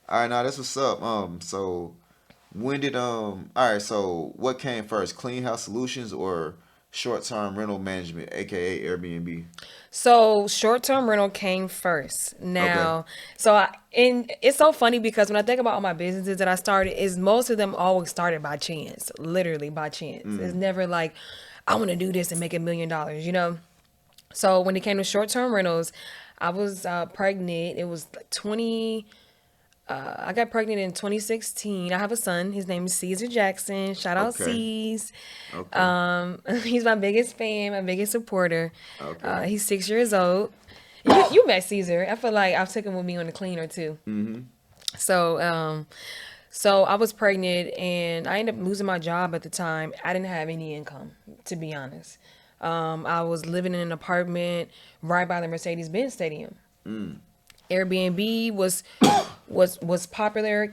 All right, now that's what's up. So when did all right, so what came first, Clean House Solutions or short-term rental management, aka Airbnb? So short-term rental came first. Okay. Now, and it's so funny because when I think about all my businesses that I started, is most of them always started by chance, literally by chance. It's Mm. never like I want to do this and make $1 million. So when it came to short-term rentals, I was pregnant. It was like 20. I got pregnant in 2016. I have a son. His name is Caesar Jackson. Shout out Okay. C's. Okay. He's my biggest fan, my biggest supporter. Okay. He's 6 years old. You met Caesar. I feel like I've taken with me on the cleaner too. Mm-hmm. So so I was pregnant and I ended up losing my job at the time. I didn't have any income, to be honest. I was living in an apartment right by the Mercedes-Benz Stadium. Mm. Airbnb was popular,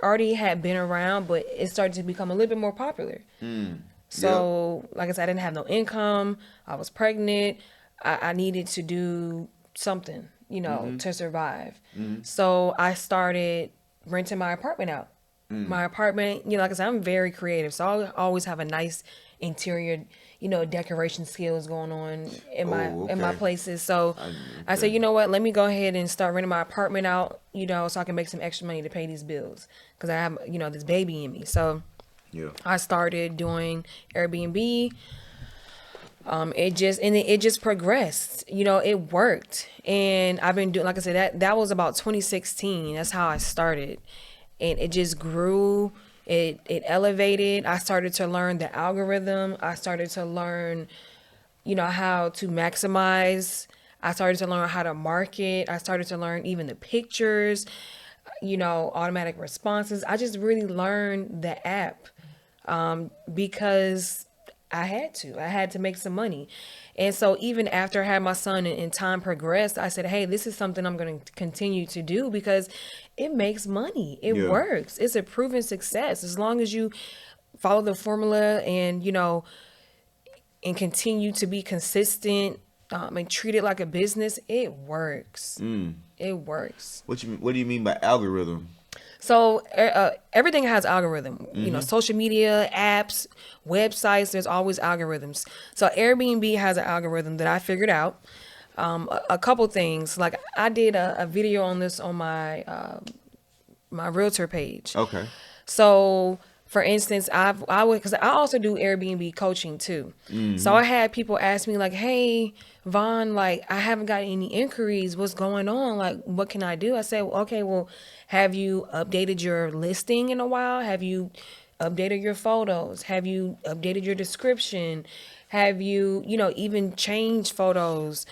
already had been around, but it started to become a little bit more popular. Mm. Yep. So, like I said, I didn't have no income. I was pregnant. I needed to do something, Mm-hmm. to survive. Mm-hmm. So I started renting my apartment out. Mm. My apartment, like I said, I'm very creative, so I always have a nice interior, decoration skills going on in my Oh, in my okay. places. So I said, Okay. you know what, let me go ahead and start renting my apartment out, so I can make some extra money to pay these bills because I have, this baby in me. So Yeah. I started doing Airbnb. It just progressed. It worked, and I've been doing, like I said, that was about 2016. That's how I started, and it just grew. It elevated. I started to learn the algorithm. I started to learn, how to maximize. I started to learn how to market. I started to learn even the pictures, automatic responses. I just really learned the app because I had to. I had to make some money. And so even after I had my son and time progressed, I said, hey, this is something I'm going to continue to do because it makes money. It Yeah. works. It's a proven success. As long as you follow the formula and, and continue to be consistent and treat it like a business, it works. Mm. It works. What do you mean by algorithm? So everything has algorithm. Mm-hmm. Social media, apps, websites. There's always algorithms. So Airbnb has an algorithm that I figured out. A couple things. Like I did a video on this on my realtor page. Okay. So, for instance, I would because I also do Airbnb coaching too. So Mm-hmm. I had people ask me like, "Hey, Vaughn, like I haven't got any inquiries. What's going on? Like, what can I do?" I said, "Okay, well, have you updated your listing in a while? Have you updated your photos? Have you updated your description? Have you, even changed photos?"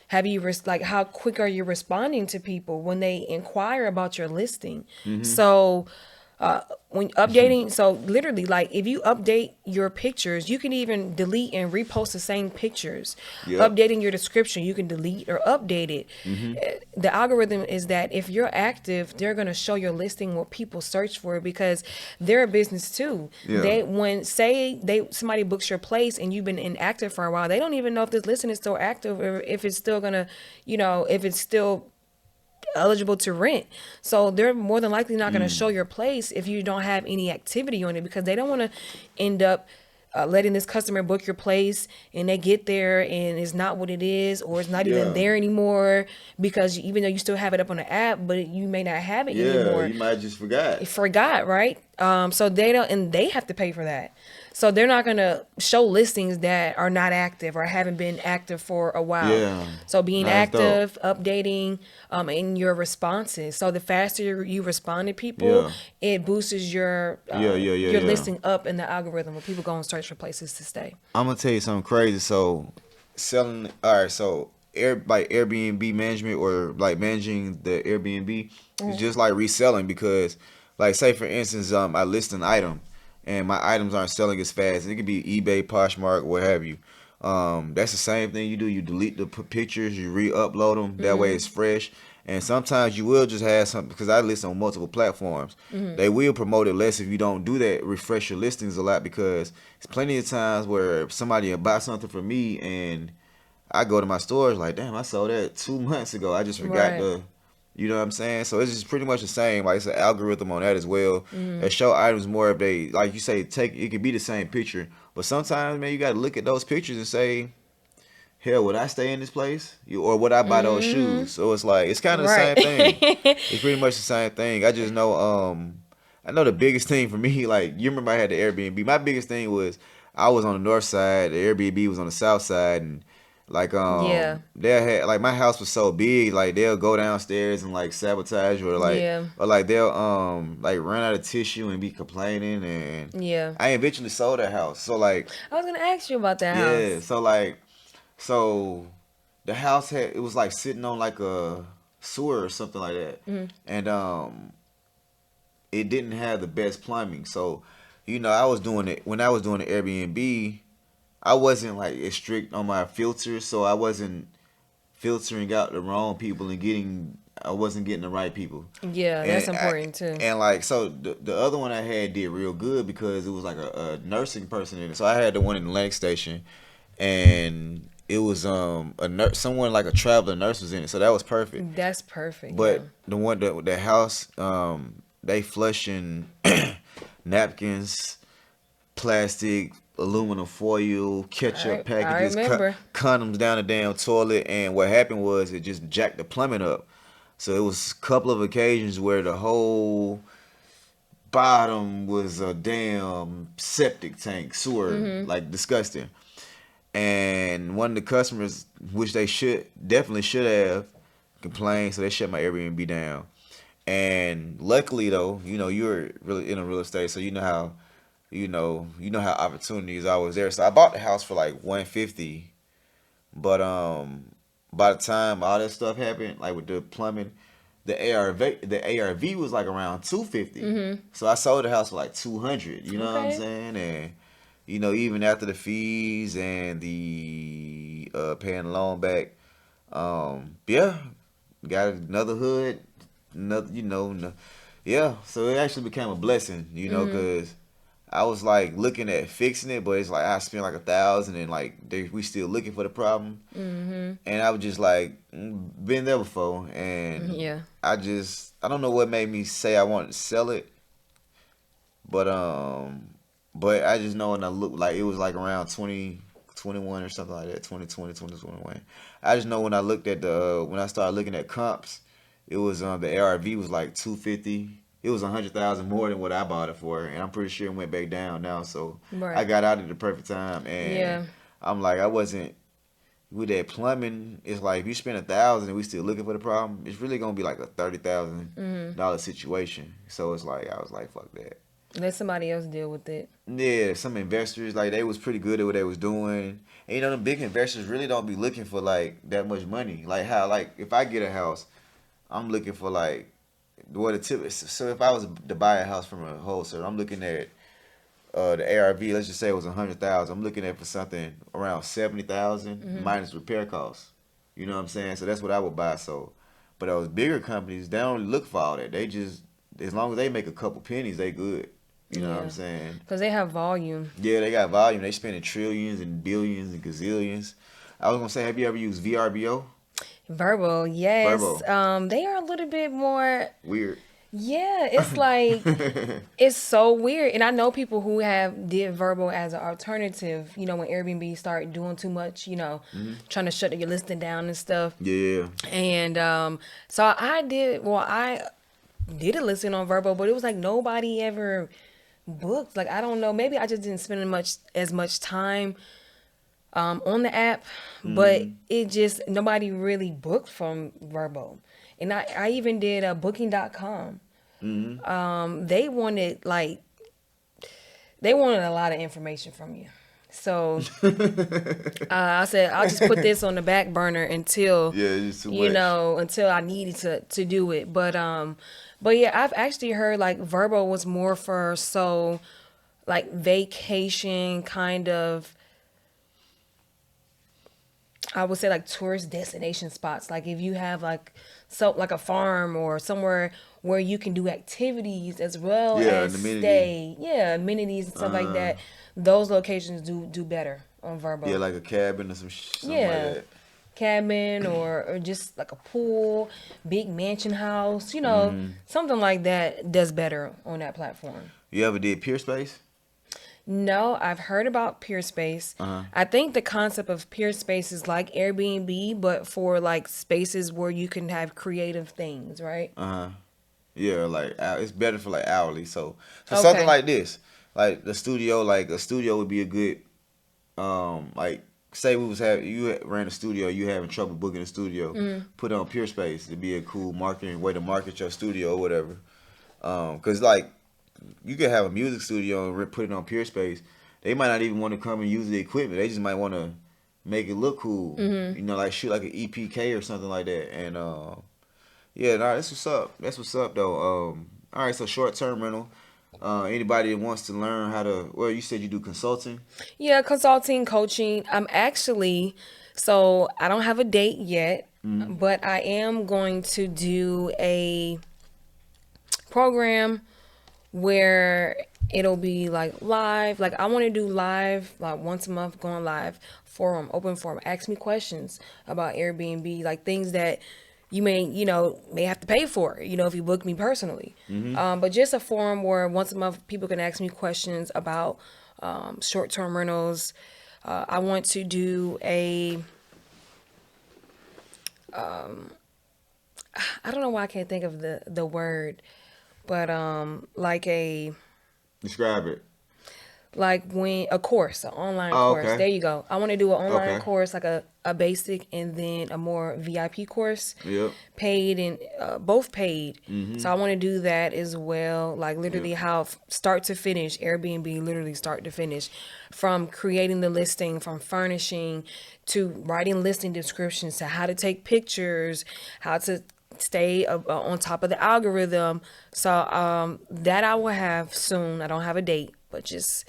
Have you like how quick are you responding to people when they inquire about your listing? Mm-hmm. So when updating, so literally, like if you update your pictures, you can even delete and repost the same pictures. Yep. Updating your description, you can delete or update it. Mm-hmm. The algorithm is that if you're active, they're going to show your listing what people search for because they're a business too. Yeah. When somebody books your place and you've been inactive for a while, they don't even know if this listing is still active or if it's still gonna, if it's still eligible to rent. So they're more than likely not going to Mm. show your place if you don't have any activity on it because they don't want to end up letting this customer book your place and they get there and it's not what it is or it's not even Yeah. there anymore because even though you still have it up on the app, but you may not have it Yeah. anymore. You might just forgot. It forgot, right? So they don't, and they have to pay for that. So they're not gonna show listings that are not active or haven't been active for a while. Yeah. So being Nice dope. active, updating, in your responses. So the faster you respond to people, Yeah. it boosts Yeah. Yeah. Yeah. your Yeah. listing up in the algorithm when people go and search for places to stay. I'm gonna tell you something crazy. So selling. All right. So like Airbnb management or like managing the Airbnb is just like reselling because, like, say for instance, I list an item and my items aren't selling as fast. It could be eBay, Poshmark, what have you. That's the same thing you do. You delete the pictures, you re-upload them. That way it's fresh. And sometimes you will just have something because I list on multiple platforms. They will promote it less if you don't do that. Refresh your listings a lot because it's plenty of times where somebody will buy something from me and I go to my stores like, damn, I sold that 2 months ago. I just forgot Right. to You know what I'm saying? So it's just pretty much the same. Like it's an algorithm on that as well. Mm-hmm. That show items more if they like you say take it could be the same picture, but sometimes man you got to look at those pictures and say, hell, would I stay in this place? Or would I buy those Mm-hmm. shoes? So it's like it's kind of the Right. same thing. It's pretty much the same thing. I just know I know the biggest thing for me like you remember I had the Airbnb. My biggest thing was I was on the north side, the Airbnb was on the south side and like Yeah. they had like my house was so big like they'll go downstairs and like sabotage Yeah. or like they'll like run out of tissue and be complaining and Yeah. I eventually sold that house. So like I was gonna ask you about that yeah, house. so like so the house had it was like sitting on like a sewer or something like that, Mm-hmm. and it didn't have the best plumbing. So, you know, I was doing it when I was doing the Airbnb. I wasn't like as strict on my filters, so I wasn't filtering out the wrong people and getting. I wasn't getting the right people, Yeah, that's and important too. like so the other one I had did real good because it was like a nursing person in it. So I had the one in Atlantic Station, and it was a nurse, someone like a traveling nurse was in it, so that was perfect. That's perfect. Yeah. But the one the house, they flushing napkins, plastic, aluminum foil, ketchup I packages, remember. condoms down the damn toilet, and what happened was it just jacked the plumbing up. So it was a couple of occasions where the whole bottom was a damn septic tank sewer, Mm-hmm. like disgusting. And one of the customers, which they should definitely should have, complained, so they shut my Airbnb down. And luckily though, you know, you're really in a real estate, so you know how opportunities always there. So I bought the house for like 150, but by the time all that stuff happened, like with the plumbing, the ARV was like around 250. Mm-hmm. So I sold the house for like 200. You know what I'm Okay. saying? And you know, even after the fees and the paying the loan back, yeah, got another hood, another, yeah. So it actually became a blessing, you know, Mm-hmm. because I was like looking at fixing it, but it's like I spent like 1,000, and like we still looking for the problem, Mm-hmm. and I was just like been there before, and Yeah. I don't know what made me say I wanted to sell it, but I just know when I look like it was like around 2021 or something like that, 2020, 2021. I just know when I looked at when I started looking at comps, it was the ARV was like 250. It was 100,000 more than what I bought it for, and I'm pretty sure it went back down now. So I Right. got out at the perfect time, and Yeah. I'm like I wasn't with that plumbing. It's like if you spend 1,000 and we still looking for the problem, it's really gonna be like a Mm-hmm. $30,000 situation. So it's like I was like fuck that. Let somebody else deal with it. Yeah, some investors like they was pretty good at what they was doing. And you know, the big investors really don't be looking for like that much money. Like how like if I get a house, I'm looking for like what the tip is. So if I was to buy a house from a wholesaler, I'm looking at the ARV. Let's just say it was 100,000. I'm looking at for something around 70,000 Mm-hmm. minus repair costs. You know what I'm saying? So that's what I would buy. So, but those bigger companies, they don't really look for all that. They just as long as they make a couple pennies, they good. You know what I'm Yeah. saying? Because they have volume. Yeah, they got volume. They spending trillions and billions and gazillions. I was gonna say, have you ever used VRBO? Verbal, yes. Verbo. They are a little bit more. Weird. Yeah, it's like it's so weird. And I know people who have did verbal as an alternative. You know, when Airbnb start doing too much, trying to shut your listing down and stuff. Yeah. And so I did. Well, I did a listing on Verbo, but it was like nobody ever booked. Like I don't know. Maybe I just didn't spend as much time on the app, but Mm. it just nobody really booked from Verbo. And I even did a booking.com. Mm. They wanted they wanted a lot of information from you. So I said I'll just put this on the back burner until Yeah, it's too much. until I needed to do it. But yeah, I've actually heard like Verbo was more for like vacation kind of, I would say like tourist destination spots. Like if you have like a farm or somewhere where you can do activities as well Yeah, as an amenity. stay, yeah, amenities and stuff like Uh, that. Those locations do better on yeah, Verbo. like a cabin or something like Yeah. that. cabin or just like a pool, big mansion house, Mm-hmm. something like that does better on that platform. You ever did Peer Space? No, I've heard about Peerspace. Uh-huh. I think the concept of Peerspace is like Airbnb, but for like spaces where you can have creative things, right? Uh-huh. Yeah, like it's better for like hourly. So something Okay. like this, like the studio, like a studio would be a good, like say we was having ran a studio, you having trouble booking a studio, put it on Pure Space to be a cool marketing way to market your studio or whatever. Cause like you could have a music studio and put it on Pure Space. They might not even want to come and use the equipment. They just might want to make it look cool. You know, like shoot like an EPK or something like that. And yeah, nah, that's what's up. That's what's up though. All right, so short term rental. Anybody that wants to learn how to, well, you said you do consulting. Yeah, consulting, coaching. So I don't have a date yet, Mm-hmm. but I am going to do a program where it'll be like live. Like I want to do live, like once a month, going live forum, open forum. Ask me questions about Airbnb, like things that you may have to pay for, if you book me personally. Mm-hmm. But just a forum where once a month people can ask me questions about short-term rentals. I want to do I don't know why I can't think of the word, but like Describe it. when a course, an online Oh, course. okay. There you go. I want to do an online Okay. course, like a basic and then a more VIP course, Yep. paid and both paid. Mm-hmm. So I want to do that as well, like Yep. literally how start to finish, Airbnb, literally start to finish, from creating the listing, from furnishing to writing listing descriptions to how to take pictures, how to stay on top of the algorithm. So that I will have soon. I don't have a date, but just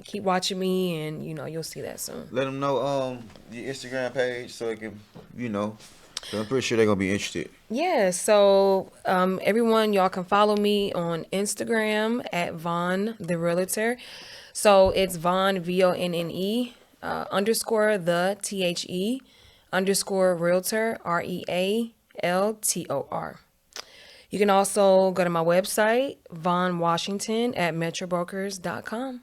keep watching me, and you'll see that soon. Let them know your Instagram page so it can, you know, 'cause I'm pretty sure they're gonna be interested. Yeah, so everyone, y'all can follow me on Instagram at Von the Realtor. So it's Von VONNE underscore the underscore Realtor REALTOR. You can also go to my website, Von Washington at metrobrokers.com.